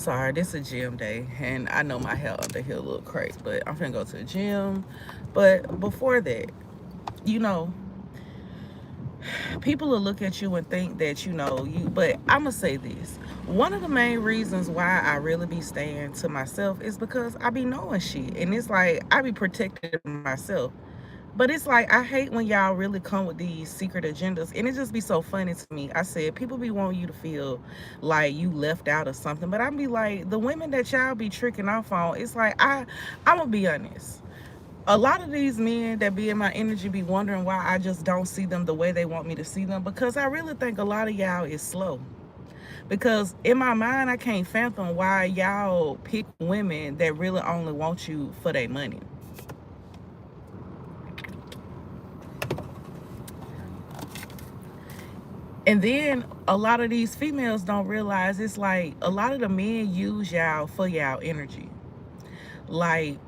sorry, this is a gym day, and I know my hair under here look crazy, but I'm finna go to the gym. But before that, you know, people will look at you and think that you. But I'm gonna say this: one of the main reasons why I really be staying to myself is because I be knowing shit, and it's like I be protecting myself. But it's like I hate when y'all really come with these secret agendas, and it just be so funny to me. I said people be wanting you to feel like you left out or something, but I be like the women that y'all be tricking off on. It's like I'm gonna be honest. A lot of these men that be in my energy be wondering why I just don't see them the way they want me to see them, because I really think a lot of y'all is slow. Because in my mind, I can't fathom why y'all pick women that really only want you for their money. And then a lot of these females don't realize it's like a lot of the men use y'all for y'all energy. Like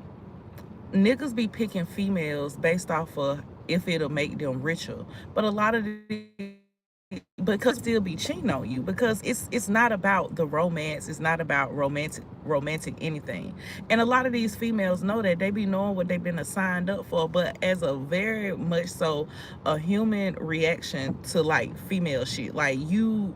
niggas be picking females based off of if it'll make them richer. But a lot of these because still be cheating on you, because it's not about the romance, it's not about romantic anything. And a lot of these females know that they be knowing what they've been signed up for, but as a very much so a human reaction to like female shit. Like you,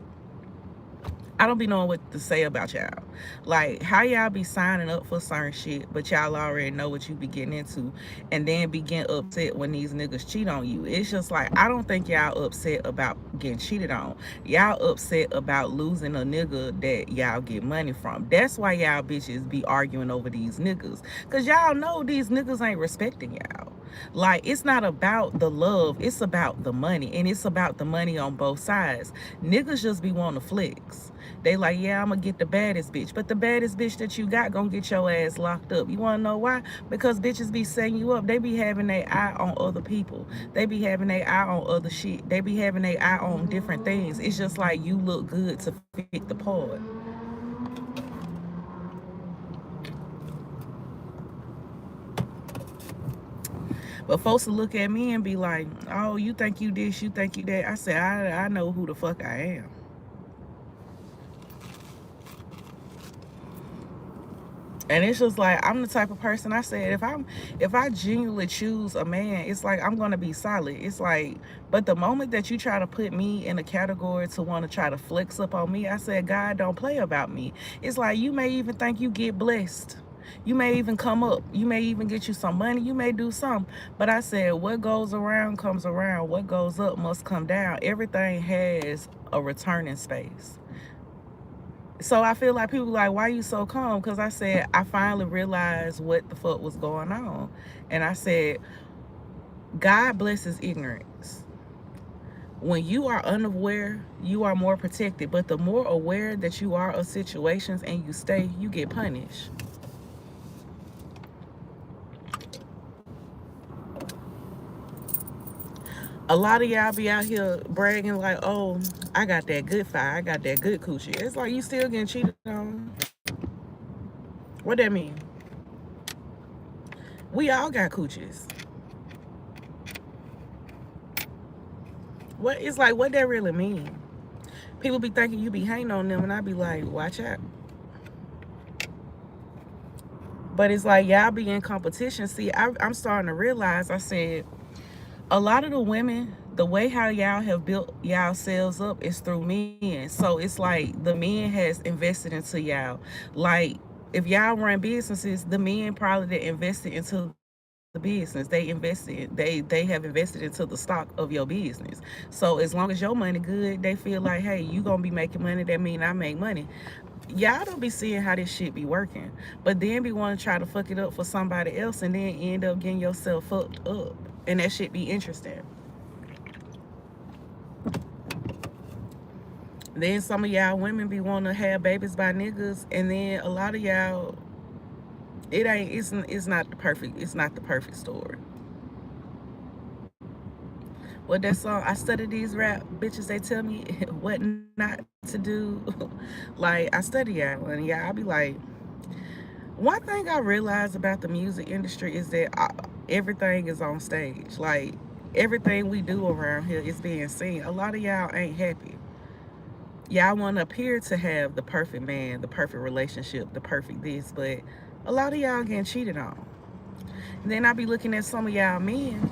I don't be knowing what to say about y'all. Like how y'all be signing up for certain shit, but y'all already know what you be getting into, and then be getting upset when these niggas cheat on you. It's just like I don't think y'all upset about getting cheated on. Y'all upset about losing a nigga that y'all get money from. That's why y'all bitches be arguing over these niggas, cause y'all know these niggas ain't respecting y'all. Like it's not about the love, it's about the money, and it's about the money on both sides. Niggas just be wanting to flex. They like, yeah, I'm gonna get the baddest bitch, but the baddest bitch that you got gonna get your ass locked up. You wanna know why? Because bitches be setting you up. They be having their eye on other people. They be having their eye on other shit. They be having their eye on different things. It's just like you look good to fit the part. But folks will look at me and be like, oh, you think you this, you think you that. I said, I know who the fuck I am. And it's just like I'm the type of person. I said if I genuinely choose a man, it's like I'm gonna be solid. It's like, but the moment that you try to put me in a category to want to try to flex up on me, I said God don't play about me. It's like you may even think you get blessed. You may even come up. You may even get you some money. You may do something. But I said what goes around comes around. What goes up must come down. Everything has a returning space. So I feel like people like, why you so calm? Because I said I finally realized what the fuck was going on. And I said, God blesses ignorance. When you are unaware, you are more protected. But the more aware that you are of situations and you stay, you get punished. A lot of y'all be out here bragging like, oh, I got that good fire, I got that good coochie. It's like you still getting cheated on. What that mean? We all got coochies. What it's like, what that really mean? People be thinking you be hating on them, and I be like, watch out. But it's like y'all be in competition. See, I'm starting to realize. I said a lot of the women, the way how y'all have built y'all selves up is through men. So it's like the men has invested into y'all. Like if y'all run businesses, the men probably that invested into the business. They have invested into the stock of your business. So as long as your money good, they feel like, hey, you gonna be making money. That mean I make money. Y'all don't be seeing how this shit be working, but then be wanting to try to fuck it up for somebody else, and then end up getting yourself fucked up, and that shit be interesting. Then some of y'all women be wanting to have babies by niggas, and then a lot of y'all, it's not the perfect story. What that song? I study these rap bitches. They tell me what not to do. Like I study y'all, and yeah, I be like, one thing I realized about the music industry is that everything is on stage. Like everything we do around here is being seen. A lot of y'all ain't happy. Y'all want to appear to have the perfect man, the perfect relationship, the perfect this, but a lot of y'all getting cheated on. And then I be looking at some of y'all men,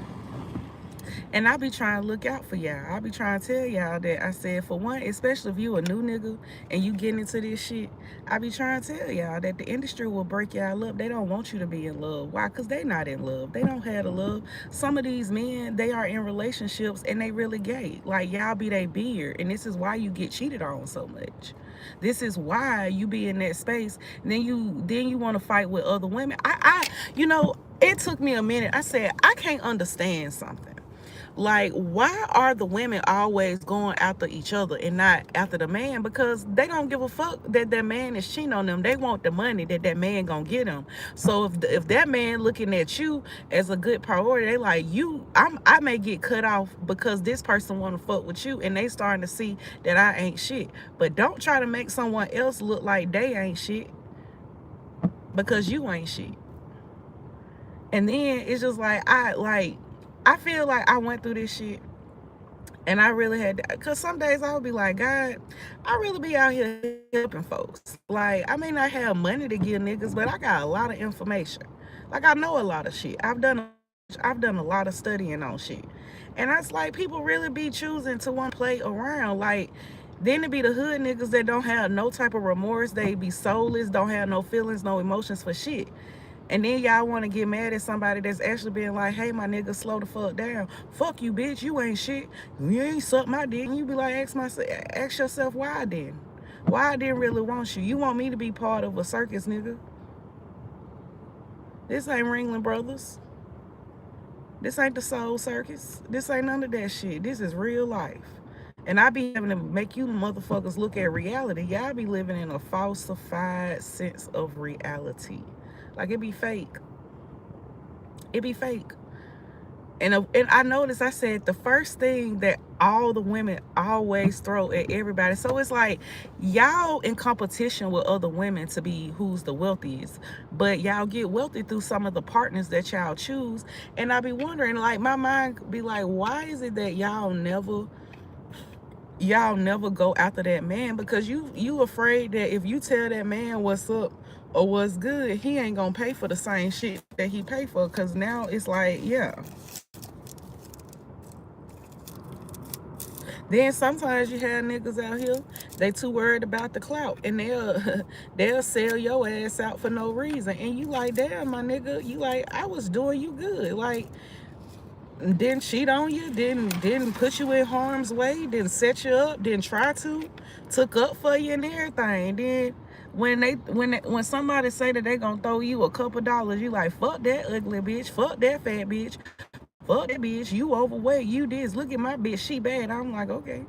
and I be trying to look out for y'all. I be trying to tell y'all that, I said, for one, especially if you a new nigga and you getting into this shit, I be trying to tell y'all that the industry will break y'all up. They don't want you to be in love. Why? Because they not in love. They don't have the love. Some of these men, they are in relationships and they really gay. Like, y'all be they beard, and this is why you get cheated on so much. This is why you be in that space. And then you want to fight with other women. It took me a minute. I said, I can't understand something. Like, why are the women always going after each other and not after the man? Because they don't give a fuck that that man is cheating on them. They want the money that that man gonna get them. So if that man looking at you as a good priority, they like, I may get cut off because this person want to fuck with you, and they starting to see that I ain't shit. But don't try to make someone else look like they ain't shit because you ain't shit. And then it's just like, I feel like I went through this shit, and I really had to, because some days I would be like, God, I really be out here helping folks. Like, I may not have money to give niggas, but I got a lot of information. Like, I know a lot of shit. I've done a lot of studying on shit. And that's like, people really be choosing to want to play around. Like, then it be the hood niggas that don't have no type of remorse. They be soulless, don't have no feelings, no emotions for shit. And then y'all want to get mad at somebody that's actually being like, hey, my nigga, slow the fuck down. Fuck you, bitch. You ain't shit. You ain't suck my dick. And you be like, ask yourself why I didn't. Why I didn't really want you. You want me to be part of a circus, nigga. This ain't Ringling Brothers. This ain't the Soul Circus. This ain't none of that shit. This is real life. And I be having to make you motherfuckers look at reality. Y'all be living in a falsified sense of reality. Like, it be fake. It be fake. And I noticed, I said, the first thing that all the women always throw at everybody. So it's like, y'all in competition with other women to be who's the wealthiest. But y'all get wealthy through some of the partners that y'all choose. And I be wondering, like, my mind be like, why is it that y'all never go after that man? Because you afraid that if you tell that man what's up or what's good, he ain't gonna pay for the same shit that he pay for. Because now it's like, yeah. Then sometimes you have niggas out here, they too worried about the clout, and they'll sell your ass out for no reason. And you like, damn, my nigga, you like, I was doing you good. Like, didn't cheat on you, didn't put you in harm's way, didn't set you up, didn't try to, took up for you and everything. Then when somebody say that they gonna throw you a couple dollars, you like, fuck that ugly bitch, fuck that fat bitch, fuck that bitch, you overweight, you this, look at my bitch, she bad. I'm like, okay.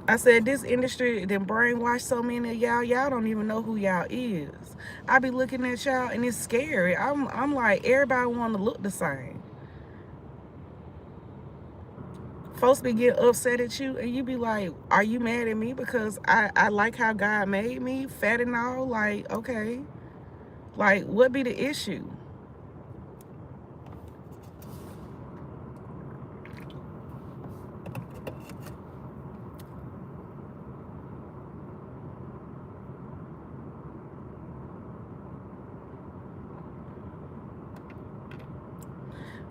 I said, this industry then brainwashed so many of y'all don't even know who y'all is. I be looking at y'all and it's scary. I'm like, everybody want to look the same. Folks be getting upset at you, and you be like, are you mad at me because I like how God made me, fat and all? Like, okay. Like, what be the issue?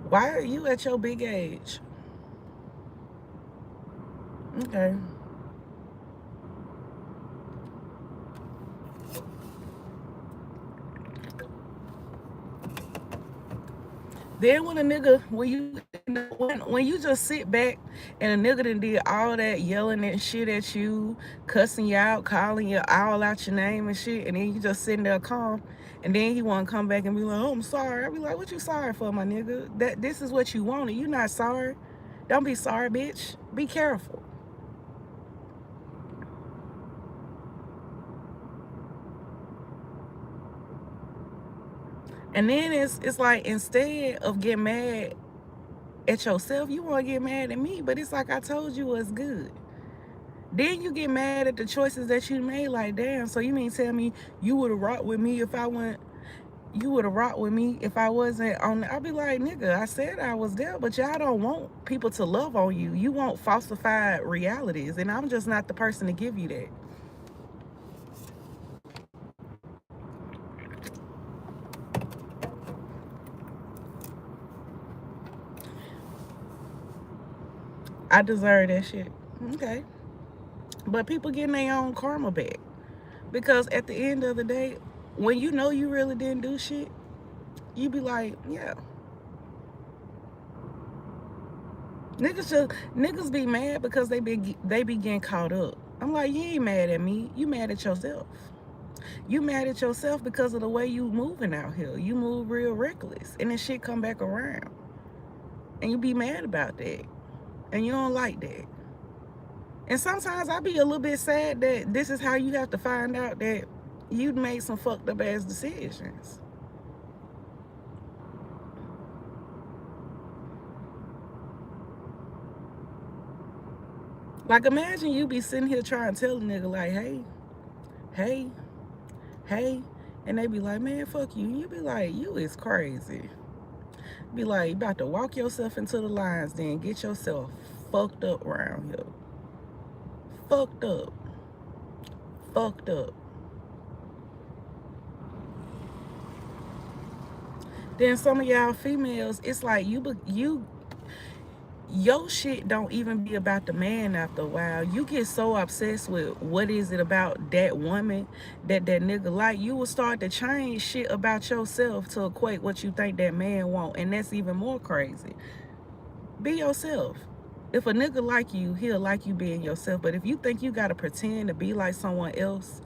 Why are you at your big age? Okay. Then when you just sit back and a nigga done did all that yelling and shit at you, cussing you out, calling you all out your name and shit, and then you just sitting there calm, and then he want to come back and be like, oh, I'm sorry. I be like, what you sorry for, my nigga? That this is what you wanted. You not sorry. Don't be sorry, bitch. Be careful. And then it's like, instead of getting mad at yourself, you want to get mad at me. But it's like, I told you what's good. Then you get mad at the choices that you made. Like, damn, so you mean tell me you would have rocked with me if I went? You would have rocked with me if I wasn't on. I'd be like, nigga, I said I was there, but y'all don't want people to love on you. You want falsified realities, and I'm just not the person to give you that. I deserve that shit. Okay. But people getting their own karma back. Because at the end of the day, when you know you really didn't do shit, you be like, yeah. Niggas be mad because they be getting caught up. I'm like, you ain't mad at me. You mad at yourself. You mad at yourself because of the way you moving out here. You move real reckless. And then shit come back around. And you be mad about that. And you don't like that. And sometimes I be a little bit sad that this is how you have to find out that you made some fucked up ass decisions. Like, imagine you be sitting here trying to tell a nigga like, hey, hey, hey, and they be like, man, fuck you. And you be like, you is crazy. Be like, you about to walk yourself into the lines, then get yourself fucked up around here. Fucked up. Fucked up. Then some of y'all females, it's like your shit don't even be about the man after a while. You get so obsessed with what is it about that woman that nigga like, you will start to change shit about yourself to equate what you think that man want, and that's even more crazy. Be yourself. If a nigga like you, he'll like you being yourself. But if you think you gotta pretend to be like someone else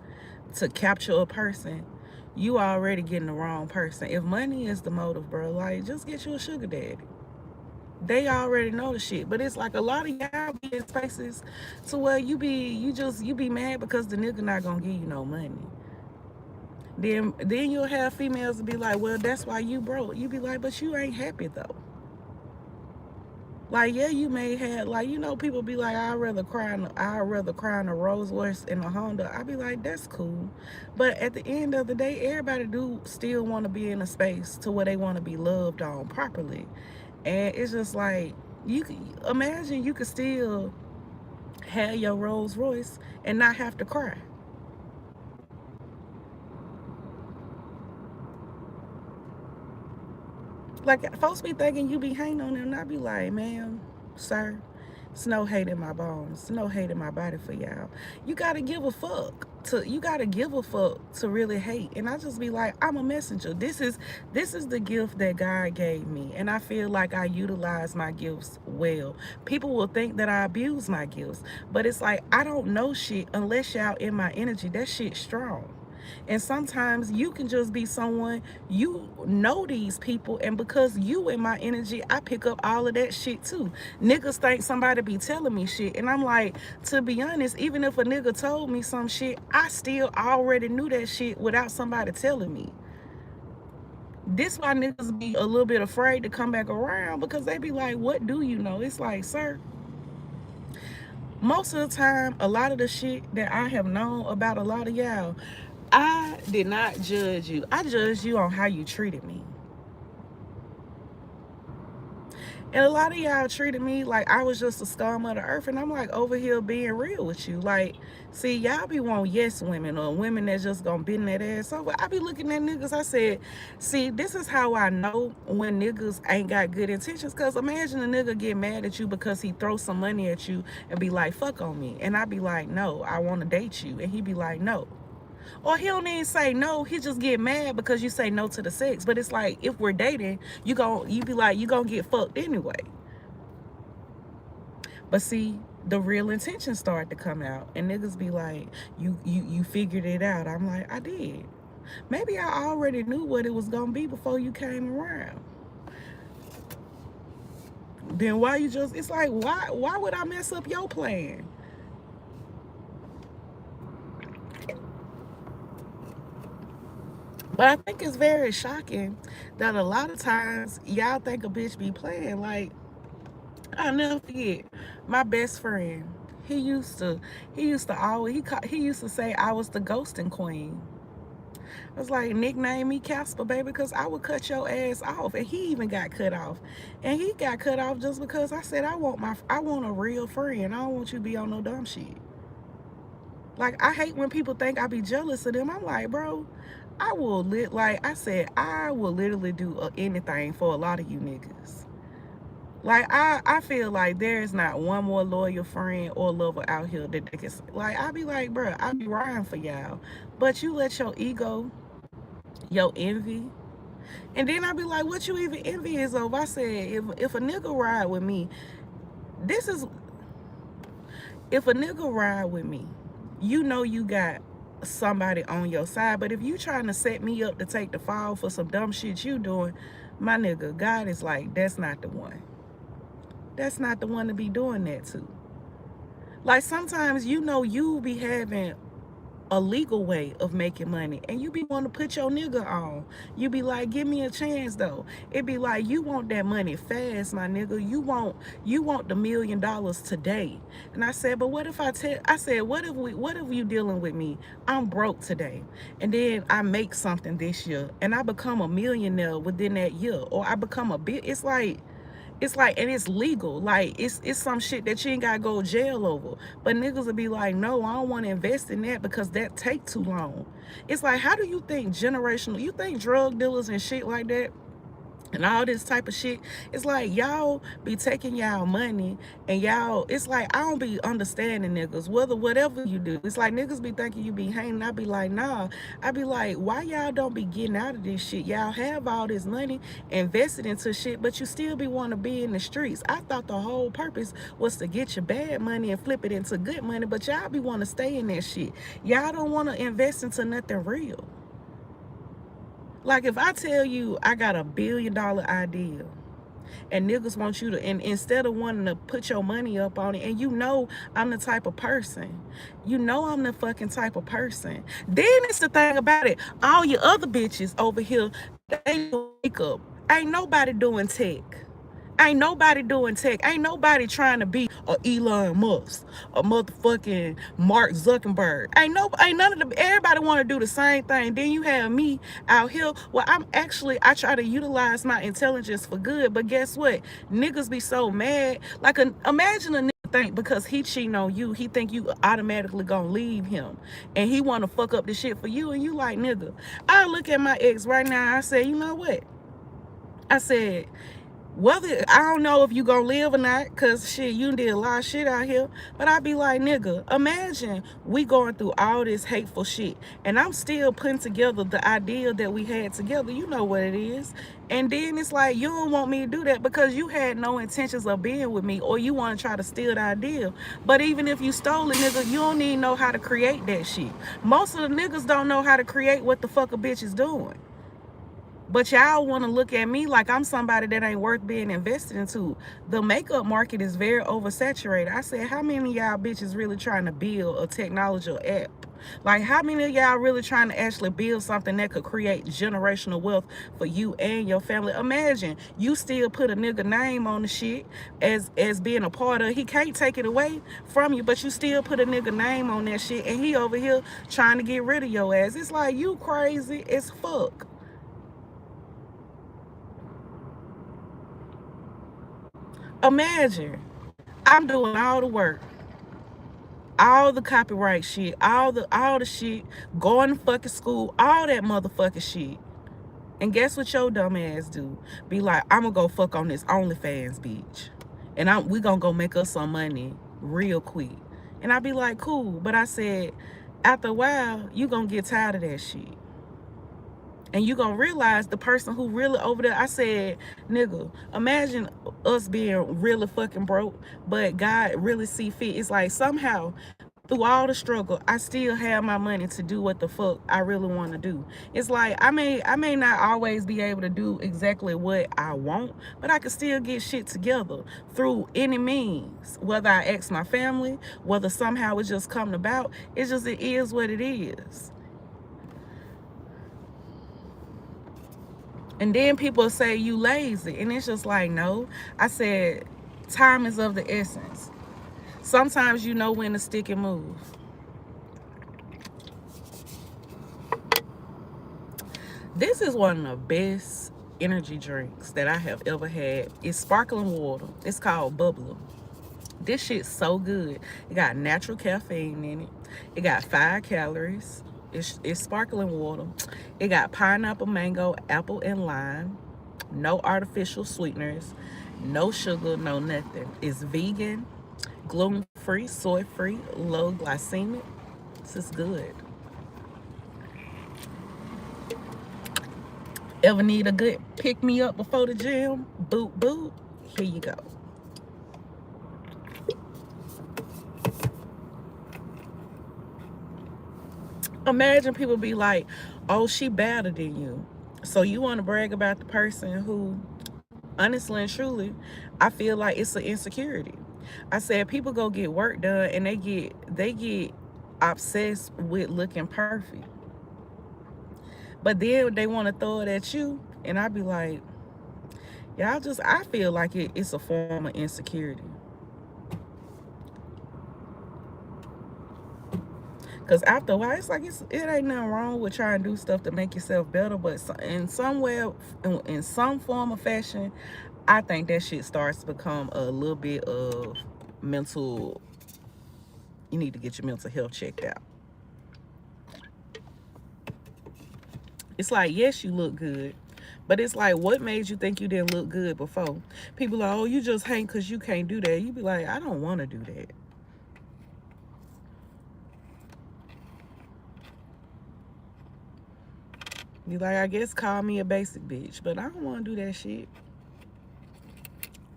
to capture a person, you already getting the wrong person. If money is the motive, bro, like, just get you a sugar daddy. They already know the shit. But it's like a lot of y'all be in spaces to where you be mad because the nigga not gonna give you no money. Then you'll have females be like, well, that's why you broke. You be like, but you ain't happy though. Like, yeah, you may have, like, you know, people be like, I'd rather cry in a Rolls Royce in a Honda. I be like, that's cool. But at the end of the day, everybody do still want to be in a space to where they want to be loved on properly. And it's just like, you can imagine you could still have your Rolls Royce and not have to cry. Like, folks be thinking you be hating on them, and I be like, ma'am, sir, it's no hate in my bones. It's no hate in my body for y'all. You gotta give a fuck. You gotta give a fuck to really hate. And I just be like, I'm a messenger. This is the gift that God gave me. And I feel like I utilize my gifts well. People will think that I abuse my gifts. But it's like, I don't know shit unless y'all in my energy. That shit's strong. And sometimes you can just be someone, you know these people, and because you in my energy, I pick up all of that shit too. Niggas think somebody be telling me shit, and I'm like, to be honest, even if a nigga told me some shit, I still already knew that shit without somebody telling me. This why niggas be a little bit afraid to come back around, because they be like, what do you know? It's like, sir, most of the time, a lot of the shit that I have known about a lot of y'all, I did not judge you. I judged you on how you treated me. And a lot of y'all treated me like I was just a scum of the earth. And I'm like, over here being real with you. Like, see, y'all be want yes women or women that's just gonna bend that ass over. I be looking at niggas, I said, see, this is how I know when niggas ain't got good intentions. Cause imagine a nigga get mad at you because he throws some money at you and be like, fuck on me. And I be like, no, I wanna date you. And he be like, no. Or he don't even say no, he just get mad because you say no to the sex. But it's like, if we're dating, you be like, you gonna get fucked anyway. But see, the real intentions start to come out, and niggas be like, you figured it out. I'm like, I did. Maybe I already knew what it was gonna be before you came around. Then why you just, it's like, why would I mess up your plan? But I think it's very shocking that a lot of times y'all think a bitch be playing. Like, I'll never forget my best friend. He used to always he used to say I was the ghosting queen. I was like, nickname me Casper, baby, because I would cut your ass off. And he even got cut off. And he got cut off just because I said I want a real friend. I don't want you to be on no dumb shit. Like, I hate when people think I be jealous of them. I'm like, bro, I will like I said, I will literally do anything for a lot of you niggas. Like, I feel like there is not one more loyal friend or lover out here that they can, like, I be like, bro, I be riding for y'all. But you let your ego, your envy, and then I be like, what you even envious of? I said, if a nigga ride with me, this is, if a nigga ride with me, you know you got somebody on your side. But if you trying to set me up to take the fall for some dumb shit you doing, my nigga, God is like, that's not the one. That's not the one to be doing that to. Like, sometimes, you know, you be having a legal way of making money and you be want to put your nigga on. You be like, give me a chance though. It be like, you want that money fast, my nigga. You want the $1 million today. And I said, but what if I said, what if you dealing with me, I'm broke today, and then I make something this year and I become a millionaire within that year, or I become a bit, it's like, and it's legal. Like, it's some shit that you ain't gotta go to jail over. But niggas will be like, no, I don't want to invest in that because that take too long. It's like, how do you think generational, you think drug dealers and shit like that and all this type of shit, it's like y'all be taking y'all money and y'all, it's like, I don't be understanding niggas, whatever you do. It's like niggas be thinking you be hanging. I be like, nah. I be like, why y'all don't be getting out of this shit? Y'all have all this money invested into shit, but you still be want to be in the streets. I thought the whole purpose was to get your bad money and flip it into good money, but y'all be want to stay in that shit. Y'all don't want to invest into nothing real. Like, if I tell you I got a $1 billion idea and niggas want you to, and instead of wanting to put your money up on it, and you know I'm the type of person, you know I'm the fucking type of person, then it's the thing about it, all your other bitches over here, they do makeup. Ain't nobody doing tech. Ain't nobody doing tech. Ain't nobody trying to be a Elon Musk, a motherfucking Mark Zuckerberg. Ain't none of them. Everybody want to do the same thing. Then you have me out here. Well, I try to utilize my intelligence for good. But guess what? Niggas be so mad. Like, imagine a nigga think because he cheating on you, he think you automatically gonna leave him, and he want to fuck up the shit for you, and you like, nigga. I look at my ex right now. I say, you know what? I said, whether, I don't know if you gonna live or not, because shit, you did a lot of shit out here, but I be like, nigga, imagine we going through all this hateful shit and I'm still putting together the idea that we had together. You know what it is. And then it's like, you don't want me to do that because you had no intentions of being with me, or you want to try to steal the idea. But even if you stole it, nigga, you don't even know how to create that shit. Most of the niggas don't know how to create what the fuck a bitch is doing. But y'all want to look at me like I'm somebody that ain't worth being invested into. The makeup market is very oversaturated. I said, how many of y'all bitches really trying to build a technological app? Like, how many of y'all really trying to actually build something that could create generational wealth for you and your family? Imagine you still put a nigga name on the shit as being a part of. He can't take it away from you, but you still put a nigga name on that shit, and he over here trying to get rid of your ass. It's like, you crazy as fuck. Imagine I'm doing all the work, all the copyright shit, all the shit, going to fucking school, all that motherfucking shit. And guess what your dumb ass do? Be like, I'm gonna go fuck on this OnlyFans bitch. And we gonna go make us some money real quick. And I be like, cool. But I said, after a while, you gonna get tired of that shit. And you gonna realize the person who really over there. I said, nigga, imagine us being really fucking broke, but God really see fit. It's like, somehow through all the struggle, I still have my money to do what the fuck I really want to do. It's like, I may not always be able to do exactly what I want, but I can still get shit together through any means. Whether I ask my family, whether somehow it's just coming about, it's just, it is what it is. And then people say you lazy. And it's just like, no. I said, time is of the essence. Sometimes you know when to stick and move. This is one of the best energy drinks that I have ever had. It's sparkling water. It's called Bubbler. This shit's so good. It got natural caffeine in it. It got 5 calories. It's sparkling water. It got pineapple, mango, apple, and lime. No artificial sweeteners. No sugar, no nothing. It's vegan, gluten-free, soy-free, low glycemic. This is good. Ever need a good pick-me-up before the gym? Boot, boot. Here you go. Imagine people be like, oh, she better than you. So you want to brag about the person who, honestly and truly, I feel like it's an insecurity. I said people go get work done and they get obsessed with looking perfect. But then they want to throw it at you, and I be like, I feel like it's a form of insecurity. Because after a while, it's like it ain't nothing wrong with trying to do stuff to make yourself better, but in somewhere, in some form of fashion, I think that shit starts to become a little bit of mental. You need to get your mental health checked out. It's like, yes, you look good, but it's like, what made you think you didn't look good before? People are, oh, you just hate because you can't do that. You be like, I don't want to do that. You like, I guess call me a basic bitch, but I don't want to do that shit.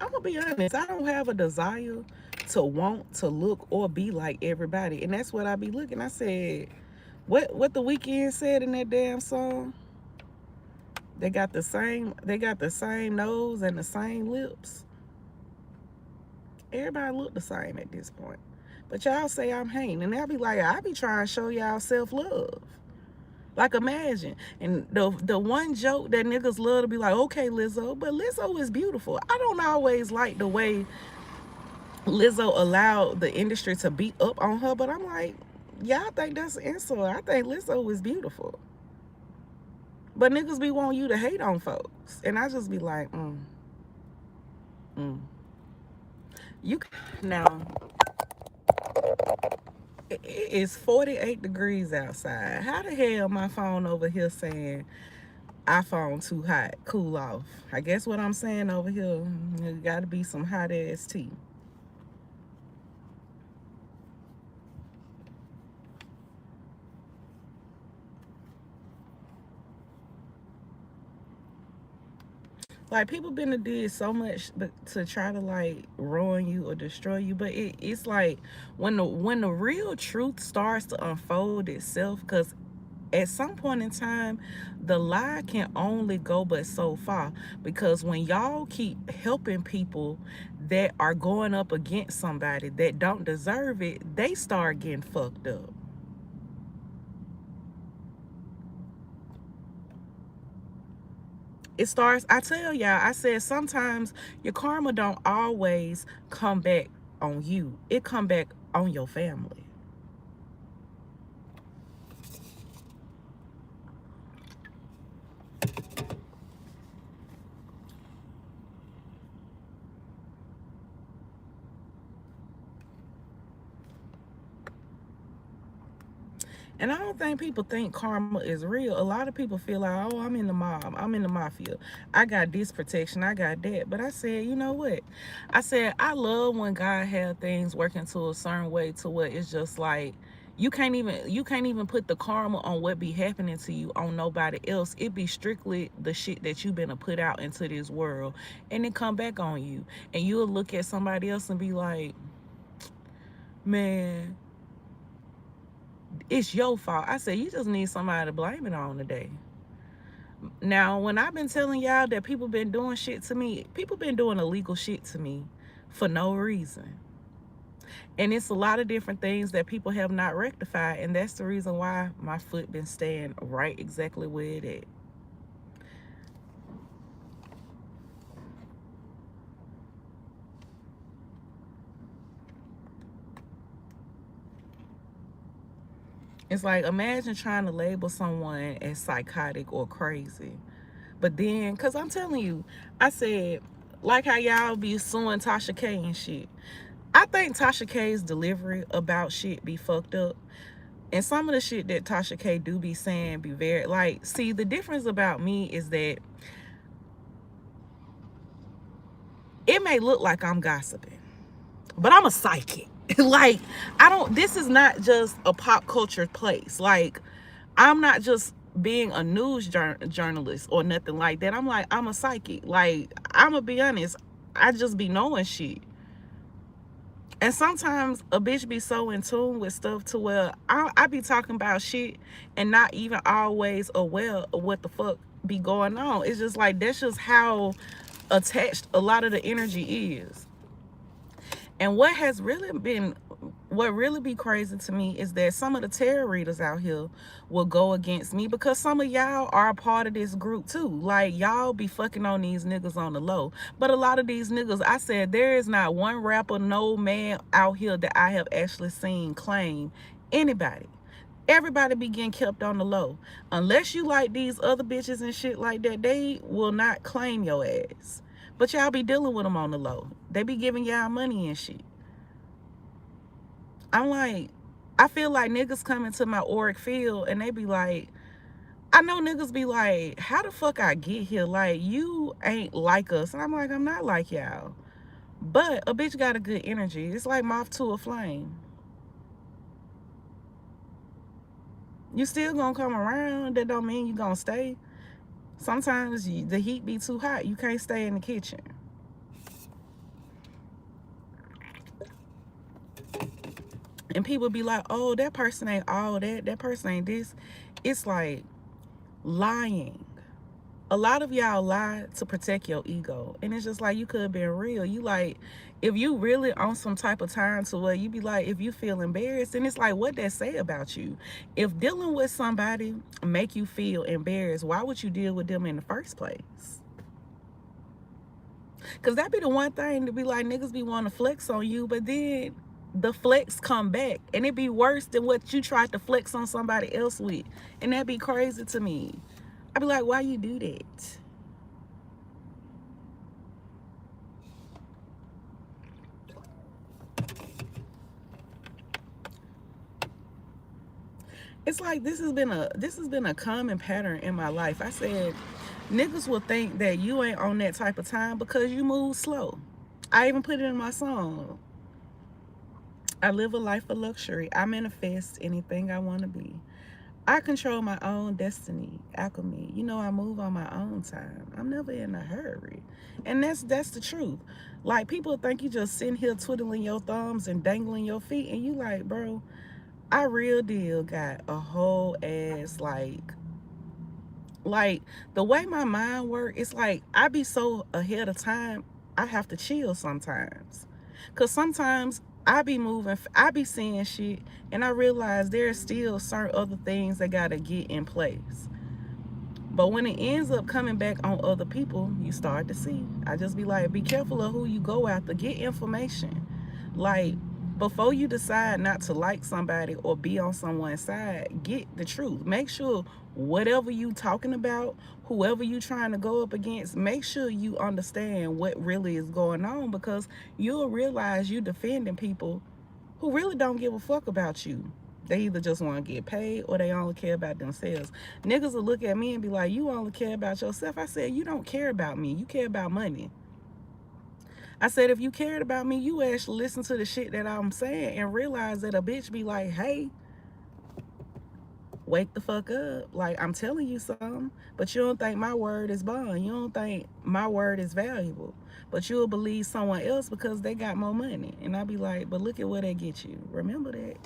I'm gonna be honest, I don't have a desire to want to look or be like everybody. And that's what I be looking. I said, what the Weeknd said in that damn song? They got the same nose and the same lips. Everybody look the same at this point. But y'all say I'm hating. And I be like, I be trying to show y'all self-love. Like, imagine. And the one joke that niggas love to be like, okay, Lizzo, but Lizzo is beautiful. I don't always like the way Lizzo allowed the industry to beat up on her, but I'm like, y'all think that's an insult. I think Lizzo is beautiful. But niggas be wanting you to hate on folks. And I just be like, mm. You now, it is 48 degrees outside. How the hell my phone over here saying iPhone too hot, cool off? I guess what I'm saying over here, it gotta be some hot ass tea. Like, people been to did so much to try to like ruin you or destroy you, but it's like when the real truth starts to unfold itself, because at some point in time the lie can only go but so far, because when y'all keep helping people that are going up against somebody that don't deserve it, they start getting fucked up. It starts, I tell y'all, I said sometimes your karma don't always come back on you. It come back on your family. And I don't think people think karma is real. A lot of people feel like, oh, I'm in the mob, I'm in the mafia, I got this protection, I got that. But I said, you know what? I said, I love when God have things working to a certain way to where it's just like you can't even put the karma on what be happening to you on nobody else. It be strictly the shit that you been to put out into this world, and it come back on you. And you'll look at somebody else and be like, man, it's your fault. I said, you just need somebody to blame it on today. Now, when I've been telling y'all that people been doing shit to me, people been doing illegal shit to me for no reason. And it's a lot of different things that people have not rectified. And that's the reason why my foot been staying right exactly where it is. It's like, imagine trying to label someone as psychotic or crazy. But then, because I'm telling you, I said, like how y'all be suing Tasha K and shit. I think Tasha K's delivery about shit be fucked up. And some of the shit that Tasha K do be saying be very, like, see, the difference about me is that it may look like I'm gossiping, but I'm a psychic. Like, I don't, this is not just a pop culture place. Like, I'm not just being a news journalist or nothing like that. I'm like, I'm a psychic. Like, I'm gonna be honest, I just be knowing shit. And sometimes a bitch be so in tune with stuff to where I be talking about shit and not even always aware of what the fuck be going on. It's just like, that's just how attached a lot of the energy is. And what really be crazy to me is that some of the tarot readers out here will go against me because some of y'all are a part of this group too. Like, y'all be fucking on these niggas on the low. But a lot of these niggas, I said, there is not one rapper, no man out here that I have actually seen claim anybody. Everybody be getting kept on the low. Unless you like these other bitches and shit like that, they will not claim your ass. But y'all be dealing with them on the low. They be giving y'all money and shit. I'm like, I feel like niggas come into my auric field and they be like, I know niggas be like, how the fuck I get here? Like, you ain't like us. And I'm like, I'm not like y'all. But a bitch got a good energy. It's like moth to a flame. You still gonna come around. That don't mean you gonna stay. Sometimes the heat be too hot. You can't stay in the kitchen. And people be like, oh, that person ain't all that. That person ain't this. It's like lying. A lot of y'all lie to protect your ego. And it's just like, you could have been real. You like, if you really on some type of time to where you be like, if you feel embarrassed, and it's like, what that say about you? If dealing with somebody make you feel embarrassed, why would you deal with them in the first place? Because that be the one thing to be like, niggas be wanting to flex on you, but then the flex come back and it be worse than what you tried to flex on somebody else with. And that be crazy to me. I be like, why you do that? It's like, this has been a common pattern in my life. I said, niggas will think that you ain't on that type of time because you move slow. I even put it in my song. I live a life of luxury. I manifest anything I want to be. I control my own destiny, alchemy. You know, I move on my own time. I'm never in a hurry. And that's the truth. Like, people think you just sitting here twiddling your thumbs and dangling your feet. And you like, bro, I real deal got a whole ass, like the way my mind work, it's like I be so ahead of time, I have to chill sometimes. Cause sometimes I be moving, I be seeing shit, and I realize there's still certain other things that gotta get in place. But when it ends up coming back on other people, you start to see. I just be like, be careful of who you go after. Get information. Like, before you decide not to like somebody or be on someone's side, get the truth. Make sure whatever you talking about, whoever you trying to go up against, make sure you understand what really is going on, because you'll realize you defending people who really don't give a fuck about you. They either just want to get paid or they only care about themselves. Niggas will look at me and be like, you only care about yourself. I said, you don't care about me. You care about money. I said, if you cared about me, you actually listen to the shit that I'm saying and realize that a bitch be like, hey, wake the fuck up. Like, I'm telling you something, but you don't think my word is bond. You don't think my word is valuable. But you'll believe someone else because they got more money. And I'll be like, but look at where they get you. Remember that.